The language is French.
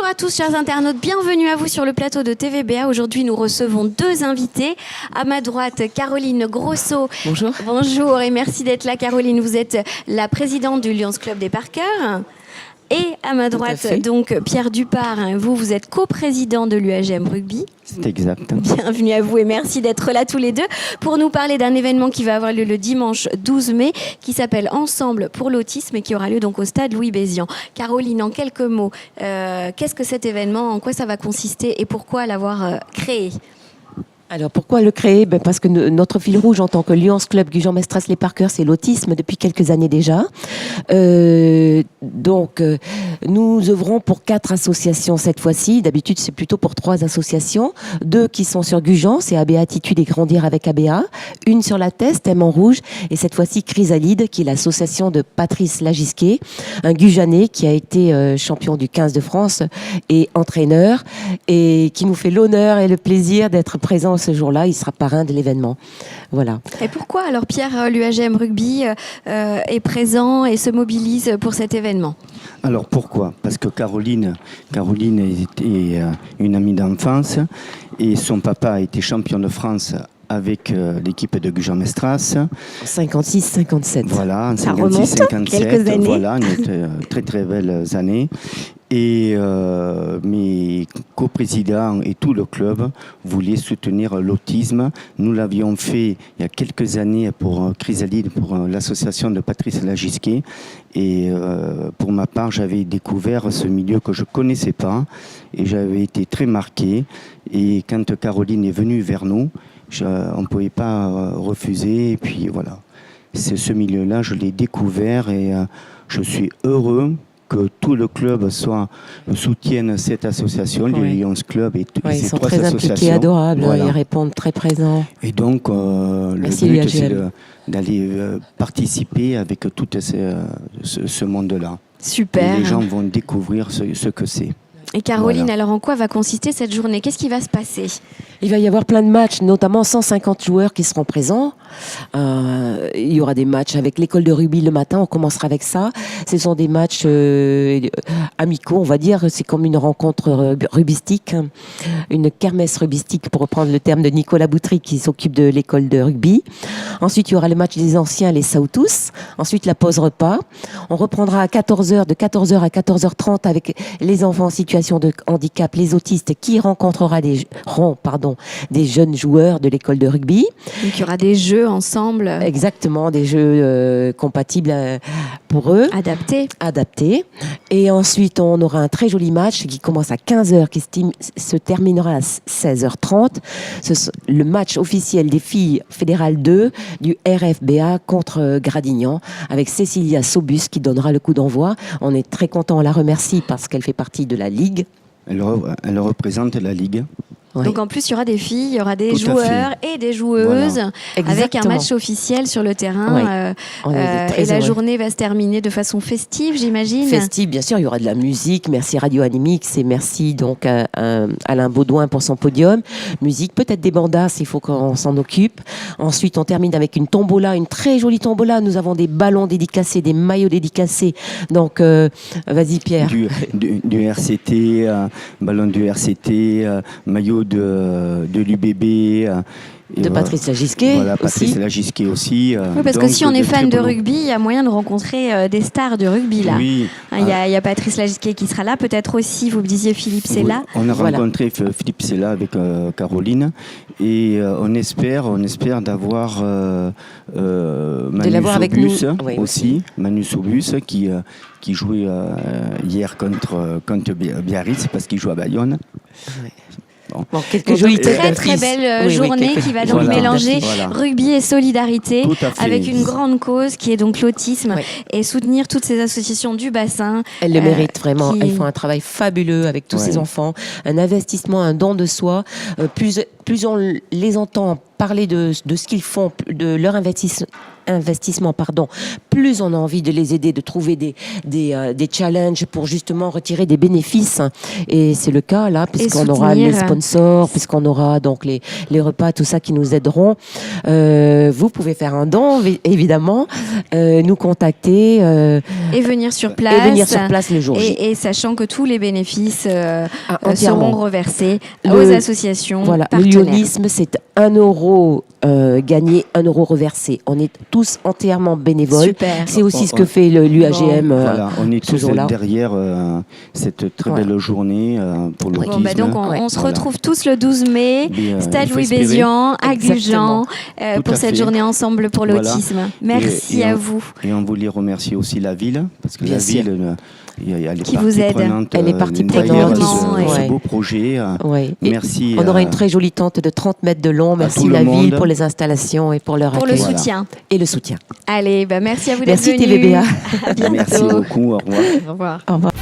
Bonjour à tous chers internautes, bienvenue à vous sur le plateau de TVBA. Aujourd'hui nous recevons deux invités. À ma droite, Caroline Grosso. Bonjour. Bonjour et merci d'être là Caroline. Vous êtes la présidente du Lions Club des Parkers. Et à ma droite, donc Pierre Dupart, vous êtes coprésident de l'UAGM Rugby. C'est exact. Bienvenue à vous et merci d'être là tous les deux pour nous parler d'un événement qui va avoir lieu le dimanche 12 mai, qui s'appelle Ensemble pour l'autisme et qui aura lieu donc au stade Louis Bézian. Caroline, en quelques mots, qu'est-ce que cet événement, en quoi ça va consister et pourquoi l'avoir créé ? Alors pourquoi le créer ? Parce que notre fil rouge en tant que Lions Club Gujan-Mestras les Parkers, c'est l'autisme depuis quelques années déjà. Nous œuvrons pour 4 associations cette fois-ci. D'habitude, c'est plutôt pour 3 associations. 2 qui sont sur Gujan, c'est ABA Attitude et Grandir avec ABA. Une sur la Teste, Thème en rouge. Et cette fois-ci, Chrysalide, qui est l'association de Patrice Lagisquet, un Gujanais qui a été champion du 15 de France et entraîneur, et qui nous fait l'honneur et le plaisir d'être présent ce jour-là. Il sera parrain de l'événement. Voilà. Et pourquoi alors Pierre, l'UAGM Rugby est présent et se mobilise pour cet événement ? Alors pourquoi ? Parce que Caroline était une amie d'enfance et son papa a été champion de France avec l'équipe de Gujan-Mestras. 56-57. Voilà, en 56-57. Quelques années. Voilà, très très belles années. Et mes coprésidents et tout le club voulaient soutenir l'autisme. Nous l'avions fait il y a quelques années pour Chrysalide, pour l'association de Patrice Lagisquet. Et pour ma part, j'avais découvert ce milieu que je ne connaissais pas et j'avais été très marqué. Et quand Caroline est venue vers nous, on ne pouvait pas refuser. Et puis voilà, c'est ce milieu-là, je l'ai découvert et je suis heureux que tout le club soutienne cette association, le Lions Club et ces 3 associations. Ils sont très impliqués, adorables, voilà. Ils répondent très présents. Et donc, le but, c'est d'aller participer avec tout ce monde-là. Super. Et les gens vont découvrir ce que c'est. Et Caroline, alors en quoi va consister cette journée ? Qu'est-ce qui va se passer ? Il va y avoir plein de matchs, notamment 150 joueurs qui seront présents. Il y aura des matchs avec l'école de rugby le matin, on commencera avec ça. Ce sont des matchs amicaux, on va dire. C'est comme une rencontre rugbyistique, une kermesse rugbyistique pour reprendre le terme de Nicolas Boutry qui s'occupe de l'école de rugby. Ensuite, il y aura le match des anciens, les Sautous. Ensuite, la pause repas. On reprendra à 14h, de 14h à 14h30 avec les enfants en situation de handicap, les autistes qui rencontreront des jeunes joueurs de l'école de rugby. Donc il y aura des jeux ensemble. Exactement, des jeux compatibles pour eux. Adaptés. Et ensuite, on aura un très joli match qui commence à 15h, qui se terminera à 16h30. Le match officiel des filles fédérales 2 du RFBA contre Gradignan, avec Cécilia Sobus qui donnera le coup d'envoi. On est très content, on la remercie parce qu'elle fait partie de la Ligue. Elle représente la Ligue. Oui. Donc en plus, il y aura des filles, il y aura des joueurs et des joueuses, voilà. Avec un match officiel sur le terrain. Et la journée va se terminer de façon festive, j'imagine. Festive, bien sûr, il y aura de la musique. Merci Radio Animix et merci donc à Alain Baudouin pour son podium. Musique, peut-être des bandas, il faut qu'on s'en occupe. Ensuite, on termine avec une tombola, une très jolie tombola. Nous avons des ballons dédicacés, des maillots dédicacés. Donc, vas-y Pierre. Du RCT, ballon du RCT, maillot de l'UBB. De Patrice Lagisquet. Voilà, Patrice Lagisquet aussi. Oui, parce que si on est fan de rugby, il y a moyen de rencontrer des stars du rugby là. Oui. Il y a Patrice Lagisquet qui sera là, peut-être aussi, vous me disiez Philippe Sella. On a rencontré Philippe Sella avec Caroline et on espère d'avoir Manu Sobus aussi. Manu Sobus qui jouait hier contre Biarritz parce qu'il joue à Bayonne. Oui. Bon, quelques jolies très belle journée qui va donc mélanger rugby et solidarité avec une grande cause qui est donc l'autisme et soutenir toutes ces associations du bassin. Elles le méritent vraiment. Elles font un travail fabuleux avec tous ces enfants, un investissement, un don de soi. Plus on les entend parler de ce qu'ils font, de leur investissement investissement, plus on a envie de les aider, de trouver des challenges pour justement retirer des bénéfices. Et c'est le cas là, puisqu'on aura les sponsors, puisqu'on aura donc les repas, tout ça qui nous aideront. Vous pouvez faire un don, évidemment, nous contacter. Et venir sur place. Et venir sur place le jour J. Et sachant que tous les bénéfices seront reversés aux associations Voilà, partenaires. le lyonisme, c'est 1 euro gagné, 1 euro reversé. On est tous entièrement bénévoles. Super. C'est aussi ce que fait l'UAGM. Voilà, on est tous là. derrière cette très belle journée pour l'autisme. Donc on se retrouve tous le 12 mai, Stade Louis espérer. Bézian, à Gujan, pour à cette fait. journée ensemble pour l'autisme. Merci Et à on- vous. Et on voulait remercier aussi la ville, parce que Bien la sûr. ville, elle est Qui partie vous aide. prenante, Elle est partie derrière prenante. ce Ouais. beau projet. Oui. Et Merci. on aura une très jolie tente de 30 mètres de long. Merci tout le la ville monde. pour les installations et pour leur Pour le accueil. soutien. Et le soutien. Allez, merci à vous d'être Merci venus. TVBA. À bientôt. Merci beaucoup. Au revoir. Au revoir. Au revoir.